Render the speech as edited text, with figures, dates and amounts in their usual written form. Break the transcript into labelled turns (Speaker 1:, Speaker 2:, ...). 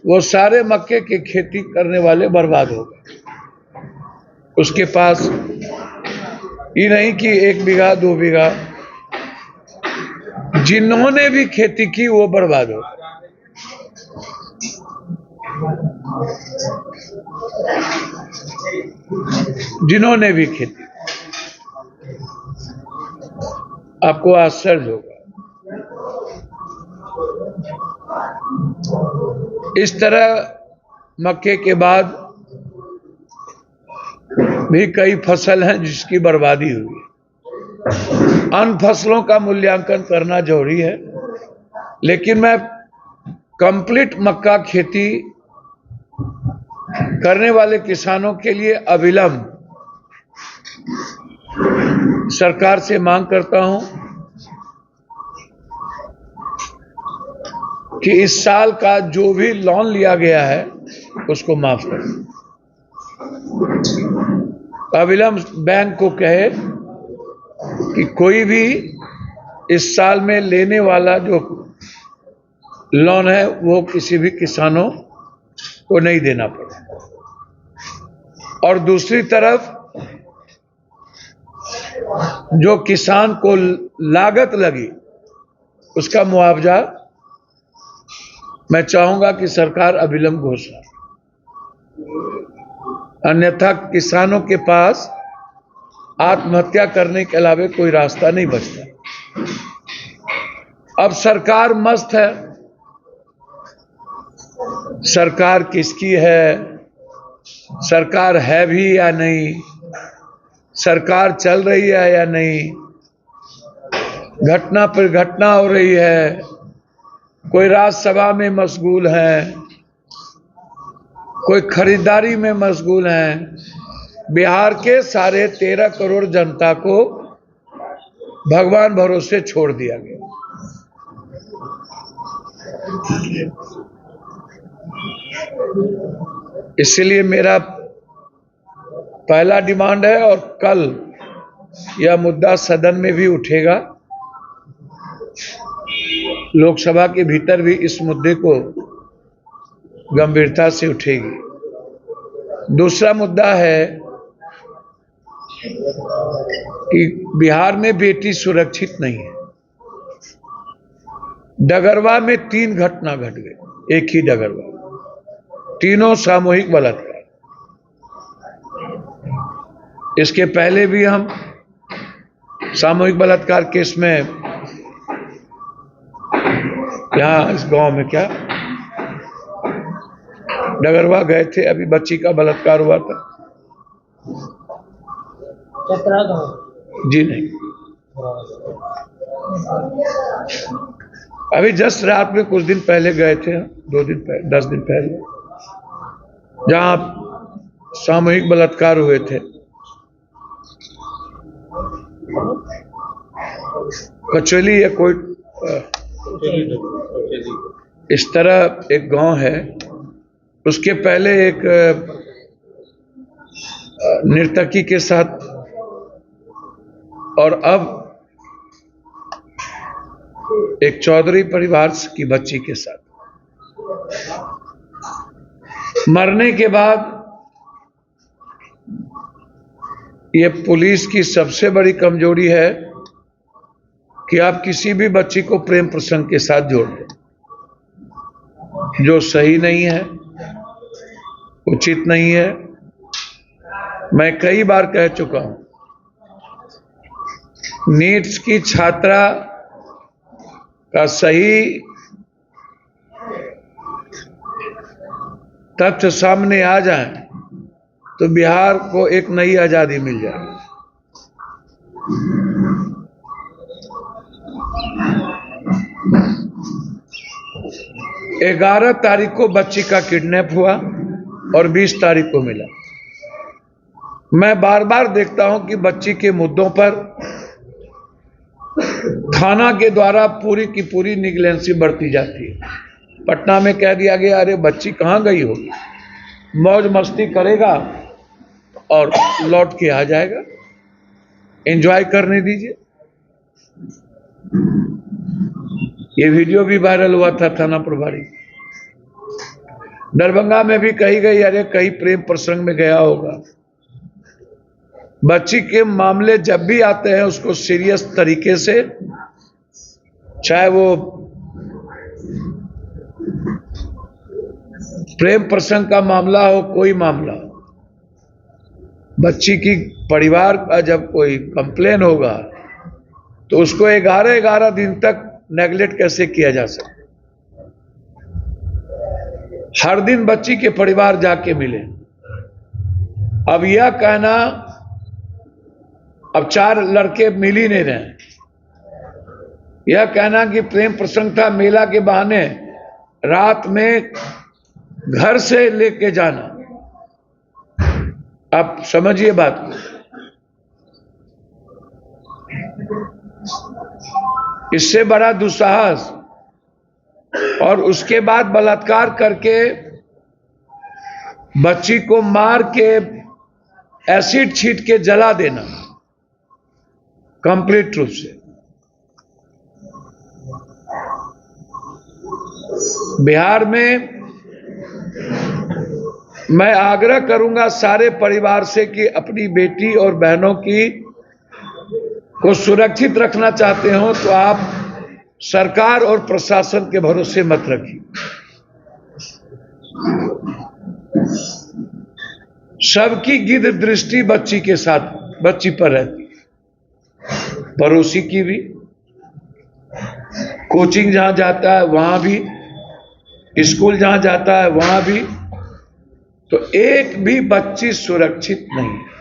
Speaker 1: वो सारे मक्के की खेती करने वाले बर्बाद हो गए। उसके पास ये नहीं कि 1 बीघा 2 बीघा, जिन्होंने भी खेती की वो बर्बाद हो गए। जिन्होंने भी खेती, आपको आश्चर्य होगा। इस तरह मक्के के बाद भी कई फसल हैं जिसकी बर्बादी हुई है। अन्य फसलों का मूल्यांकन करना जरूरी है, लेकिन मैं कंप्लीट मक्का खेती करने वाले किसानों के लिए अविलंब सरकार से मांग करता हूं कि इस साल का जो भी लोन लिया गया है उसको माफ करें। अविलंब बैंक को कहे कि कोई भी इस साल में लेने वाला जो लोन है वो किसी भी किसानों को नहीं देना पड़े। और दूसरी तरफ जो किसान को लागत लगी उसका मुआवजा मैं चाहूंगा कि सरकार अविलंब घोषणा, अन्यथा किसानों के पास आत्महत्या करने के अलावा कोई रास्ता नहीं बचता। अब सरकार मस्त है, सरकार किसकी है, सरकार है भी या नहीं, सरकार चल रही है या नहीं, घटना पर घटना हो रही है, कोई राज्यसभा में मशगूल है, कोई खरीदारी में मशगूल है। बिहार के 13.5 करोड़ जनता को भगवान भरोसे छोड़ दिया गया। इसलिए मेरा पहला डिमांड है, और कल यह मुद्दा सदन में भी उठेगा, लोकसभा के भीतर भी इस मुद्दे को गंभीरता से उठेगी। दूसरा मुद्दा है कि बिहार में बेटी सुरक्षित नहीं है। डगरवा में 3 घटना घट गई, एक ही डगरवा, तीनों सामूहिक बलात्कार। इसके पहले भी हम सामूहिक बलात्कार केस में यहां इस गांव में क्या डगरवा गए थे, अभी बच्ची का बलात्कार हुआ था। जी नहीं, अभी जस्ट रात में कुछ दिन पहले गए थे, 2 दिन पहले, 10 दिन पहले, जहां सामूहिक बलात्कार हुए थे। कचौली या कोई इस तरह एक गांव है। उसके पहले एक नर्तकी के साथ, और अब एक चौधरी परिवार की बच्ची के साथ। मरने के बाद ये पुलिस की सबसे बड़ी कमजोरी है कि आप किसी भी बच्ची को प्रेम प्रसंग के साथ जोड़ दें, जो सही नहीं है, उचित नहीं है। मैं कई बार कह चुका हूं, नीट्स की छात्रा का सही तथ्य सामने आ जाए तो बिहार को एक नई आजादी मिल जाए। 11 तारीख को बच्ची का किडनैप हुआ और 20 तारीख को मिला। मैं बार बार देखता हूं कि बच्ची के मुद्दों पर थाना के द्वारा पूरी की पूरी निगलेंसी बरती जाती है। पटना में कह दिया गया, अरे बच्ची कहां गई होगी, मौज मस्ती करेगा और लौट के आ जाएगा, एंजॉय करने दीजिए। ये वीडियो भी वायरल हुआ था थाना प्रभारी। दरभंगा में भी कही गई, अरे कहीं प्रेम प्रसंग में गया होगा। बच्ची के मामले जब भी आते हैं उसको सीरियस तरीके से, चाहे वो प्रेम प्रसंग का मामला हो, कोई मामला हो, बच्ची की परिवार का जब कोई कंप्लेन होगा तो उसको 11 दिन तक नेगलेक्ट कैसे किया जा सकता। हर दिन बच्ची के परिवार जाके मिले। अब यह कहना, अब 4 लड़के मिल ही नहीं रहे, यह कहना कि प्रेम प्रसंग था, मेला के बहाने रात में घर से लेके जाना, आप समझिए बात को। इससे बड़ा दुस्साहस, और उसके बाद बलात्कार करके बच्ची को मार के एसिड छीट के जला देना, कंप्लीट रूप से। बिहार में मैं आग्रह करूंगा सारे परिवार से कि अपनी बेटी और बहनों की को सुरक्षित रखना चाहते हो तो आप सरकार और प्रशासन के भरोसे मत रखिए। सबकी गिद्ध दृष्टि बच्ची के साथ, बच्ची पर रहती, पड़ोसी की भी, कोचिंग जहां जाता है वहां भी, स्कूल जहां जाता है वहां भी, तो एक भी बच्ची सुरक्षित नहीं है।